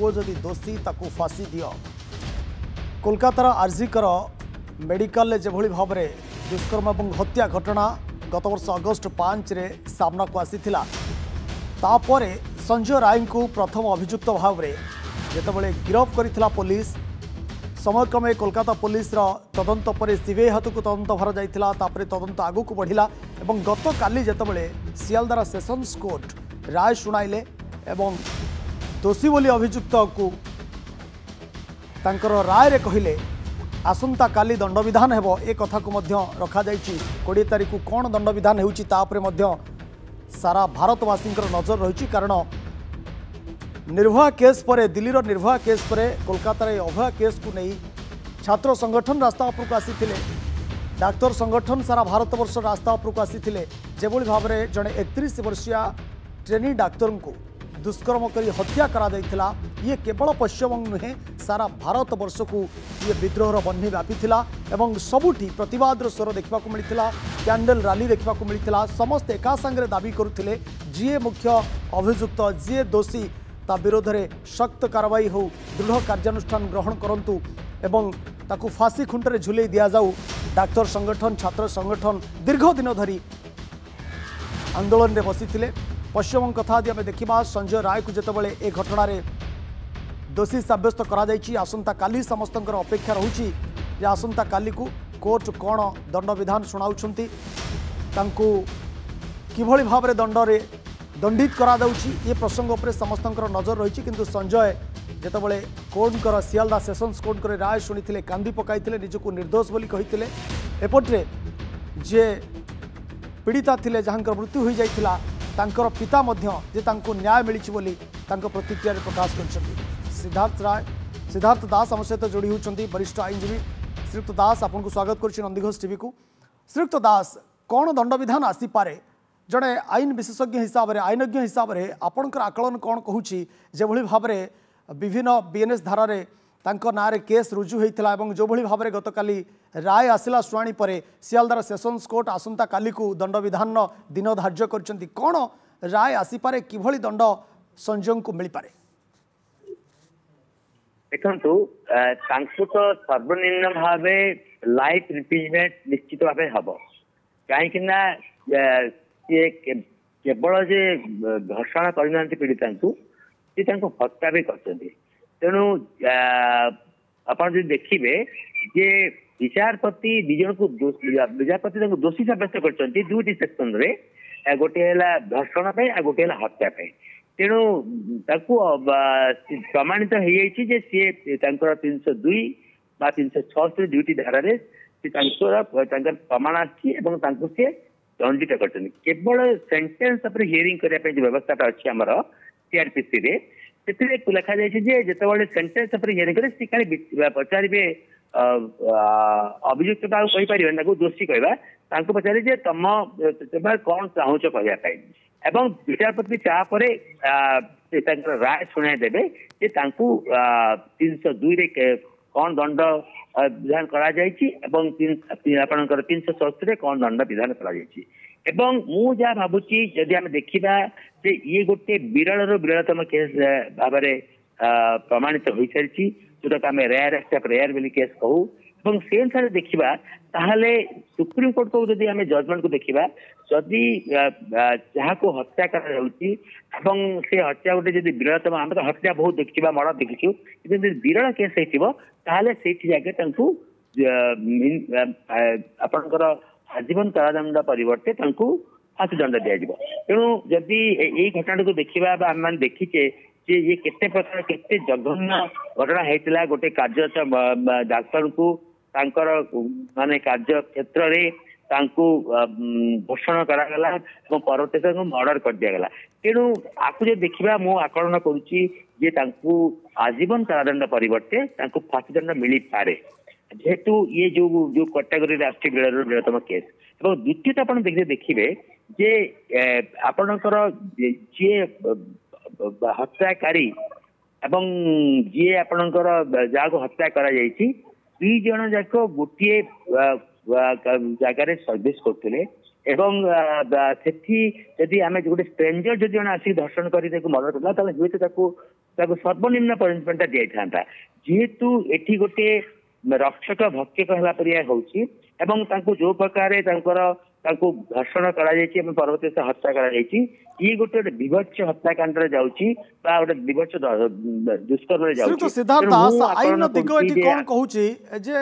पुओ जदि दोषी ताकू फांसी दियो। कोलकातार आरजिकर मेडिकल जेभली भाव में दुष्कर्म और हत्या घटना गत वर्ष अगस्ट 5 रे सामना को आसीथिला। तापरे संजय राय को प्रथम अभियुक्त भाव में जितेबाला गिरफ करथिला पुलिस समयक्रमे कोलकाता पुलिस तदंत पर सीबीआई हाथ को तदंत भर जाइथिला। तापरे तदंत आगु को बढ़िला एवं गत काली जितेबाला सियालदार सेशंस कोर्ट राय शुणाइले एवं दोषी बोली अभियुक्त को तांकर राय रे कहिले आसंता काली दंड विधान हेबो ए कथा को मध्य रखा जाइछि। 20 तारीख को कौन दंड विधान हेउछि तापरे मध्य सारा भारतवासी नजर रही। कारण निर्भया केस पर दिल्लीर निर्भया केस पर कोलकातार अभया केस को नहीं छात्र संगठन रास्ता उपरक आसी डाक्तर संगठन सारा भारतवर्ष रास्ता उपरक आसी जेभली भाव में जड़े 31 वर्षीय ट्रेनी डाक्तर को दुष्कर्म कर हत्या करा ये केवल पश्चिमबंग नुहे सारा भारत वर्ष को ये विद्रोहर बन्ही व्यापीला एवं सबुठी प्रतिवाद स्वर देखा मिलता। कैंडल रैली देखा मिलता। समस्त एका सांगे दाबी करुले जी मुख्य अभियुक्त जी दोषी ता विरोध में सख्त कार्रवाई हो दृढ़ कार्यानुष्ठान ग्रहण करंतु एवं ताकू फांसी खुंटे झुले दि जाऊ। डाक्तर संगठन छात्र संगठन दीर्घ दिन धरी आंदोलन में बसी पश्चिमबंग कथा आदि आम देखा। संजय राय को जितेबाला ए घटना दोषी सब्यस्त आसंता काली समस्त अपेक्षा रही आसंता काली को कोर्ट कौन दंड विधान शुणाउछंती किभली भाव में दंडरे दंडित करा ये प्रसंग पर समस्त नजर रही। किंतु संजय जितेबाला कोर्ट सियालदा सेशंस कोर्ट राय शुणी कांदी पकाई निजक निर्दोष बोली कही एपटे जे पीड़िता थिले जहांकर मृत्यु हो जाइथिला तांकर पिता मध्य जे तांको न्याय मिली बोली तांको प्रतिक्रिया प्रकाश कर सिद्धार्थ दास आम सहित जोड़ी होती वरिष्ठ आईनजीवी श्रीयुक्त दास आपको स्वागत कर नंदीघोष टीवी को। श्रीयुक्त दास कौन दंड विधान आसीपे जड़े आईन विशेषज्ञ हिसाब से आईनज्ञ हिसाब से आपणकर आकलन कौन कहूँ जो भाव में विभिन्न बीएनएस धारा ना केस रुजु होता जो भाव में गतकाली राय आसला शुणी पर सियालदार सेशंस कोर्ट आसंता काली को दंड विधान दिन धार्य कर कौन राय आसीपे किभली दंड संजय को मिल पारे। देखु तो सर्वनिम्न भाव लाइफ इम्प्रिजमेंट निश्चित भाव हम कहीं केवल जे घर्षण करना पीड़िता हत्या भी कर तेणु आप देखिए जे विचारपति दिजन को विचारपति दोषी सब्यस्त कर दुईटी सेक्शन रे गोटे है धर्षण गोटे है हत्या तेणु प्रमाणित हो सी 302 बा 376 दुईटी धारे प्रमाण आसी दंडित कर केवल सेंटेंस हियरिंग करने व्यवस्था अच्छी आम सीआरपीसी रे लिखा जाए जितेबाला सेंटेंस हियरिंग करे पचारे अभियुक्त कहीपर दोषी कहवा पचारे तुम कौन चाहूच कहवाई एवं विचारपति तापर राय शुणाई देवे 302 रे कौन दंड विधान करा जायछि एवं 370 कौन दंड विधान करा जायछि एवं मु जा भाबुची जदि हम देखिबा जे ये गोटे विरल विरलतम केस भाव में प्रमाणित हो सारी जोटा आम रेयर बोली केस कहू और से अनुसार देखा ताहले सुप्रीम कोर्ट को जदि आम जजमेंट को देखा जदि जहाँ को हत्या कर हत्या गोटे जब विरलतम आम तो हत्या बहुत देखा मर्डर देखीचु विरल केस होते जगह आपणकर आजीवन कारादंड परिवर्ते फांसी दंड दिज्व तेणु जदि यही घटना को देखा आम मैंने देखीचे जे ये केते प्रकार केते जघन्य घटना होता गोटे कार्य डाक्तर को माने कार्य क्षेत्र रे पोषण करागला परवर्त मर्डर कर दिगला तेणु आपको जो देखा मु आकलन करुच्ची जे आजीवन कारादंड परिवर्ते फांसी दंड मिल पारे जेहेतु ये जो कैटेगरी बृहत्तम केस और द्वितीय आप देखिए जे आपणकर जी हत्याकारी एवं जी आपणकर जहाँ को हत्या करा जायछि दुई जन जाक गोटे जगार सर्विस करते एवं सेठी जदि आम गोटे स्ट्रेंजर जदि जन आसिक दर्शन कर मर्डर करला हुए तो ତାକୁ ସର୍ବନିମ୍ନ ପନିଶମେଣ୍ଟ ଦିଆଯାଇଥାନ୍ତା ଯେହେତୁ ଏଠି ଗୋଟେ ରକ୍ଷକ ଭକ୍ଷକ ହେଲା ପରିଆ ହଉଛି ଏବଂ ତାଙ୍କୁ ଯୋଉ ପ୍ରକାରେ ତାଙ୍କୁ ଧର୍ଷଣ କରାଯାଇଛି ଏବଂ ପରବର୍ତ୍ତୀ ହତ୍ୟା କରାଯାଇଛି ଇଏ ଗୋଟେ ବିଭତ୍ସ ହତ୍ୟାକାଣ୍ଡରେ ଯାଉଛି ବା ଗୋଟେ ବିଭତ୍ସ ଦୁଷ୍କର୍ମରେ ଯାଉଛି। ସିଦ୍ଧାର୍ଥ ଦାସ ଆଇନ ଦିଗ ଏଠି କଣ କହୁଛି ଯେ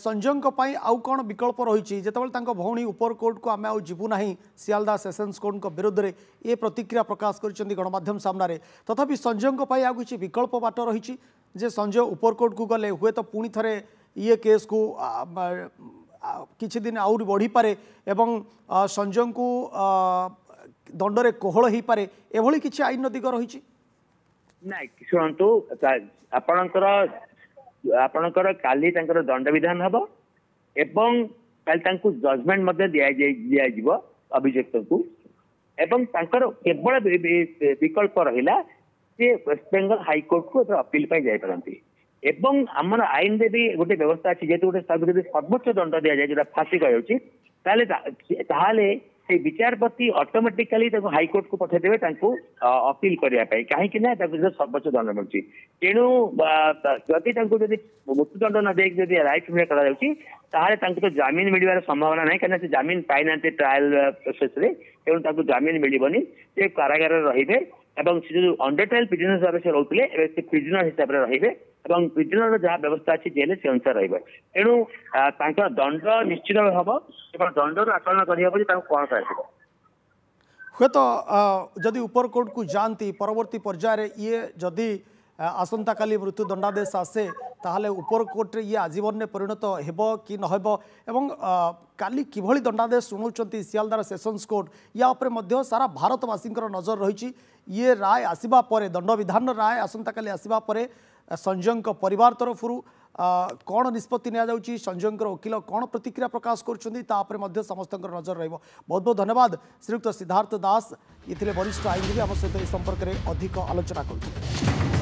ସଞ୍ଜୟଙ୍କ ପାଇଁ ଆଉ କଣ ବିକଳ୍ପ ରହିଛି ଯେତେବେଳେ ତାଙ୍କ ଭଉଣୀ ଉପର କୋର୍ଟକୁ ଆମେ ଆଉ ଯିବୁ ନାହିଁ ସିଆଲଦା ସେସନ୍ସ କୋର୍ଟଙ୍କ ବିରୋଧରେ ଏ ପ୍ରତିକ୍ରିୟା ପ୍ରକାଶ କରିଛନ୍ତି ଗଣମାଧ୍ୟମ ସାମ୍ନାରେ ତଥାପି ସଞ୍ଜୟଙ୍କ ପାଇଁ ଆଉ କିଛି ବିକଳ୍ପ ବାଟ ରହିଛି ଯେ ସଞ୍ଜୟ ଉପର କୋର୍ଟକୁ ଗଲେ ହୁଏତ ପୁଣି ଥରେ ये केस को किछि दिन आउरी बढ़ी पारे एवं संजय को दंडरे कोहल हो पारे एभली किछि आईन दिग रही नाइ शुणु आपणकर काली दंड विधान हम एवं काली जजमेंट दिया अभियुक्त को एवं केवल विकल्प रहा वेस्ट बेंगल हाईकोर्ट को अपील जापारती एवं आमर आईन रे भी गोटे व्यवस्था अच्छी जेहेतु गोटे सर्वोच्च दंड दि जाए जो फांसी कहले से विचारपति ऑटोमेटिकली हाईकोर्ट को पठेदेवे अपील करने कहीं सर्वोच्च दंड मिलूँ तेणु जदि मृत्युदंड न दे लाइफ तो जमीन मिलवार संभावना ना कहीं जमीन पाई ना ट्रायल प्रोसेस तेणु जमीन मिलबनी से कारागार रे एवं से जो अंडर ट्रायल प्रिजनर हिसाब से रोते प्रिजनर हिसाब से रे एवं प्रिजनर जहाँ व्यवस्था अच्छी जेल से अनुसार रेणु दंड निश्चित हम दंड आकलन करने कौन कर हे तो जदि उपर कोर्ट को जाती परवर्ती पर्यायर ये जदि आसंता काली मृत्यु दंडादेश आसे ताहले उपर कोर्ट रे ये आजीवन में परिणत हेबो कि न हेबो एवं काली किभली दंडादेश शुणाउछंती सियालदार सेशंस कोर्ट या उपरे मध्य सारा भारतवासींकर नजर रही ये राय आसीबा परे दंड विधान राय आसंता काली आसीबा परे संजय परिवार तरफ कौन निष्पत्ति नि संजय वकिल कौन प्रतिक्रिया प्रकाश कर समस्त नजर रही बहुत बहुत धन्यवाद श्रीयुक्त सिद्धार्थ दास ये वरिष्ठ आईनजीवी आम सहित संपर्क में अधिक आलोचना कर।